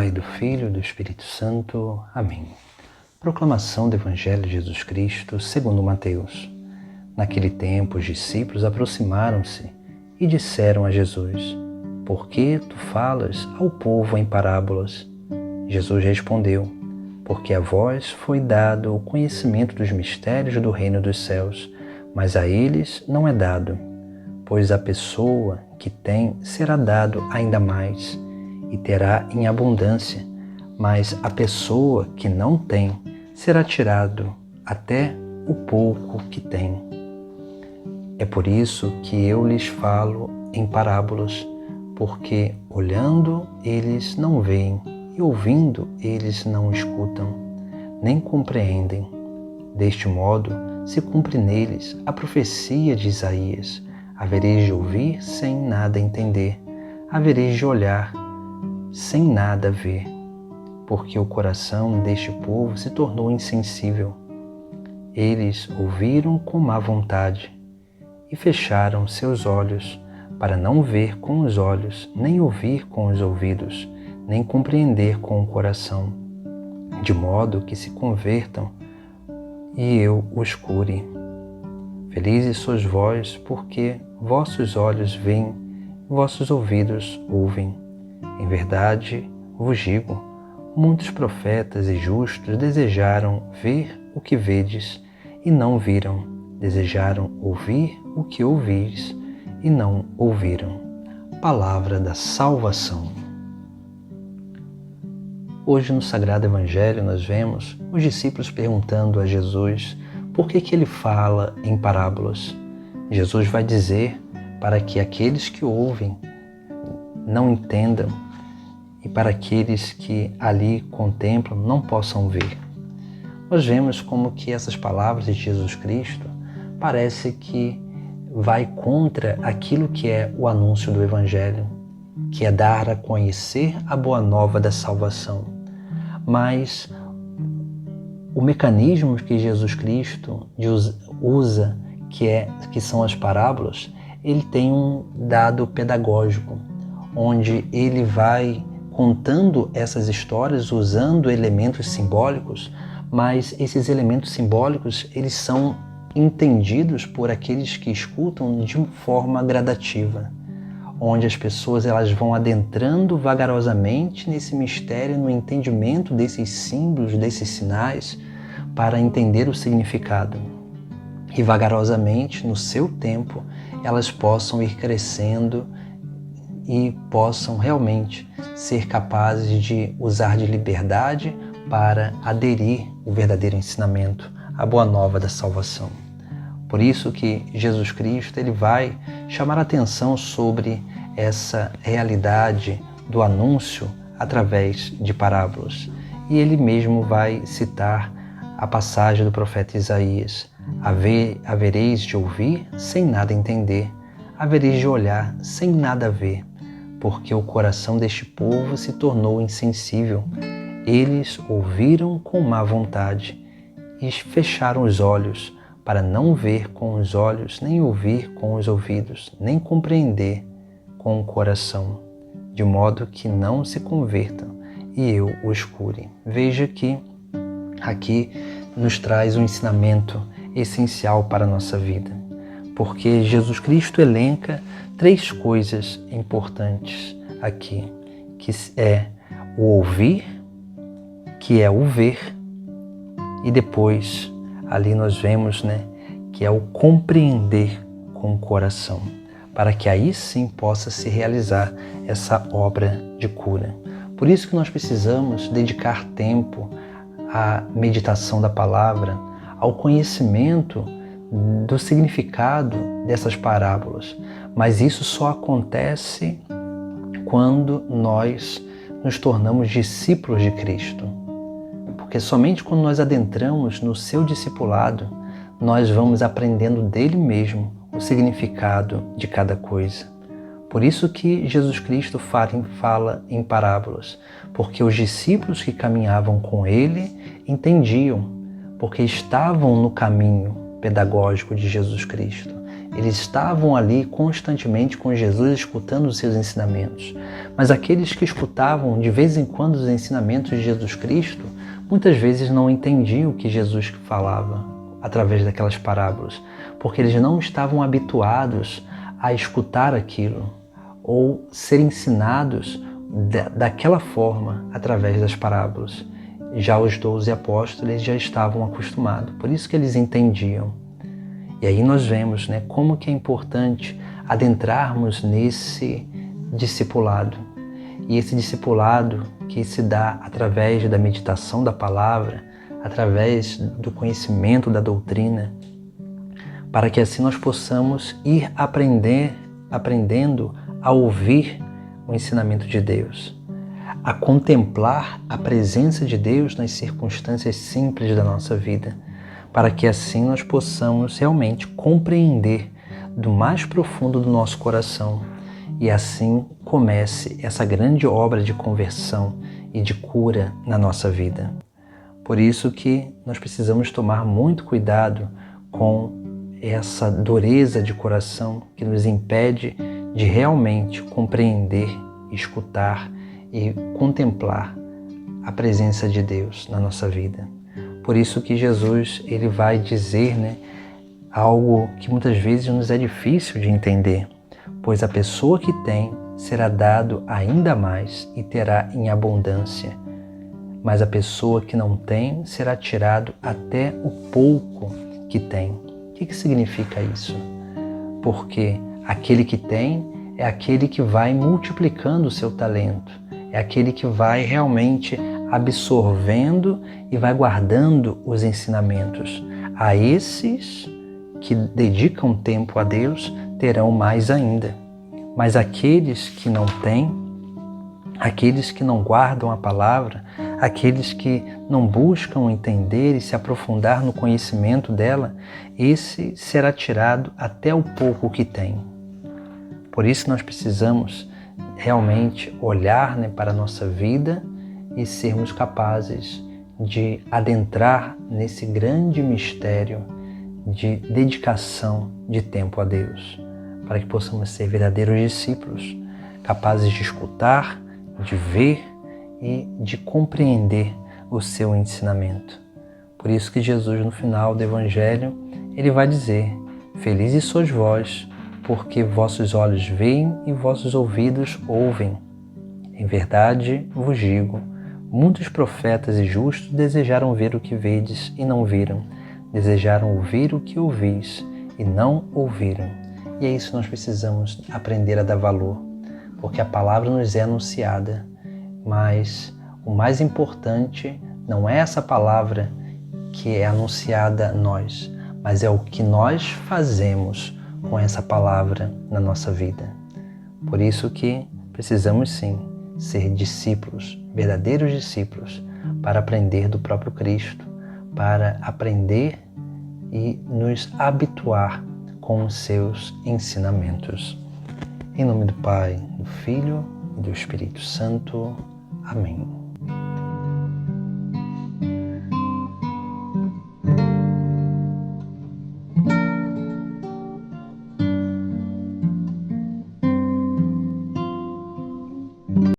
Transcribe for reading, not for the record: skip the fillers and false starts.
Pai, do Filho e do Espírito Santo. Amém. Proclamação do Evangelho de Jesus Cristo segundo Mateus. Naquele tempo, os discípulos aproximaram-se e disseram a Jesus: Por que tu falas ao povo em parábolas? Jesus respondeu: Porque a vós foi dado o conhecimento dos mistérios do reino dos céus, mas a eles não é dado. Pois a pessoa que tem será dado ainda mais, e terá em abundância, mas a pessoa que não tem será tirado até o pouco que tem. É por isso que eu lhes falo em parábolas, porque olhando eles não veem, e ouvindo eles não escutam, nem compreendem. Deste modo se cumpre neles a profecia de Isaías: havereis de ouvir sem nada entender, havereis de olhar sem nada ver, porque o coração deste povo se tornou insensível. Eles ouviram com má vontade e fecharam seus olhos, para não ver com os olhos, nem ouvir com os ouvidos, nem compreender com o coração, de modo que se convertam e eu os cure. Felizes sois vós, porque vossos olhos veem, vossos ouvidos ouvem. Em verdade, vos digo, muitos profetas e justos desejaram ver o que vedes e não viram, desejaram ouvir o que ouvis e não ouviram. Palavra da salvação. Hoje no Sagrado Evangelho nós vemos os discípulos perguntando a Jesus por que ele fala em parábolas. Jesus vai dizer para que aqueles que ouvem não entendam e para aqueles que ali contemplam não possam ver. Nós vemos como que essas palavras de Jesus Cristo parece que vai contra aquilo que é o anúncio do Evangelho, que é dar a conhecer a boa nova da salvação. Mas o mecanismo que Jesus Cristo usa, que são as parábolas, ele tem um dado pedagógico, onde ele vai contando essas histórias usando elementos simbólicos, mas esses elementos simbólicos eles são entendidos por aqueles que escutam de forma gradativa, onde as pessoas elas vão adentrando vagarosamente nesse mistério, no entendimento desses símbolos, desses sinais, para entender o significado. E vagarosamente, no seu tempo, elas possam ir crescendo e possam realmente ser capazes de usar de liberdade para aderir ao verdadeiro ensinamento, a boa nova da salvação. Por isso que Jesus Cristo ele vai chamar a atenção sobre essa realidade do anúncio através de parábolas. E ele mesmo vai citar a passagem do profeta Isaías: havereis de ouvir sem nada entender, havereis de olhar sem nada ver, porque o coração deste povo se tornou insensível. Eles ouviram com má vontade e fecharam os olhos, para não ver com os olhos, nem ouvir com os ouvidos, nem compreender com o coração, de modo que não se convertam e eu os cure. Veja que aqui nos traz um ensinamento essencial para a nossa vida, porque Jesus Cristo elenca 3 coisas importantes aqui, que é o ouvir, que é o ver, e depois ali nós vemos, que é o compreender com o coração, para que aí sim possa se realizar essa obra de cura. Por isso que nós precisamos dedicar tempo à meditação da palavra, ao conhecimento do significado dessas parábolas. Mas isso só acontece quando nós nos tornamos discípulos de Cristo. Porque somente quando nós adentramos no seu discipulado, nós vamos aprendendo dele mesmo o significado de cada coisa. Por isso que Jesus Cristo fala em parábolas, porque os discípulos que caminhavam com ele entendiam, porque estavam no caminho pedagógico de Jesus Cristo. Eles estavam ali constantemente com Jesus, escutando os seus ensinamentos. Mas aqueles que escutavam de vez em quando os ensinamentos de Jesus Cristo, muitas vezes não entendiam o que Jesus falava através daquelas parábolas, porque eles não estavam habituados a escutar aquilo ou ser ensinados daquela forma através das parábolas. Já os 12 apóstolos eles já estavam acostumados, por isso que eles entendiam. E aí nós vemos, como que é importante adentrarmos nesse discipulado. E esse discipulado que se dá através da meditação da palavra, através do conhecimento da doutrina, para que assim nós possamos ir aprendendo a ouvir o ensinamento de Deus, a contemplar a presença de Deus nas circunstâncias simples da nossa vida, para que assim nós possamos realmente compreender do mais profundo do nosso coração e assim comece essa grande obra de conversão e de cura na nossa vida. Por isso que nós precisamos tomar muito cuidado com essa dureza de coração que nos impede de realmente compreender, escutar e contemplar a presença de Deus na nossa vida. Por isso que Jesus ele vai dizer algo que muitas vezes nos é difícil de entender, pois a pessoa que tem será dado ainda mais e terá em abundância, mas a pessoa que não tem será tirado até o pouco que tem. O que significa isso? Porque aquele que tem é aquele que vai multiplicando o seu talento, é aquele que vai realmente absorvendo e vai guardando os ensinamentos. A esses que dedicam tempo a Deus terão mais ainda. Mas aqueles que não têm, aqueles que não guardam a palavra, aqueles que não buscam entender e se aprofundar no conhecimento dela, esse será tirado até o pouco que tem. Por isso nós precisamos realmente olhar para a nossa vida e sermos capazes de adentrar nesse grande mistério de dedicação de tempo a Deus, para que possamos ser verdadeiros discípulos, capazes de escutar, de ver e de compreender o seu ensinamento. Por isso que Jesus, no final do Evangelho, ele vai dizer: felizes sois vós, porque vossos olhos veem e vossos ouvidos ouvem. Em verdade vos digo, muitos profetas e justos desejaram ver o que vedes e não viram, desejaram ouvir o que ouvis e não ouviram. E é isso que nós precisamos aprender a dar valor, porque a palavra nos é anunciada, mas o mais importante não é essa palavra que é anunciada a nós, mas é o que nós fazemos com essa palavra na nossa vida. Por isso que precisamos sim ser discípulos, verdadeiros discípulos, para aprender do próprio Cristo, para aprender e nos habituar com os seus ensinamentos. Em nome do Pai, do Filho e do Espírito Santo. Amém.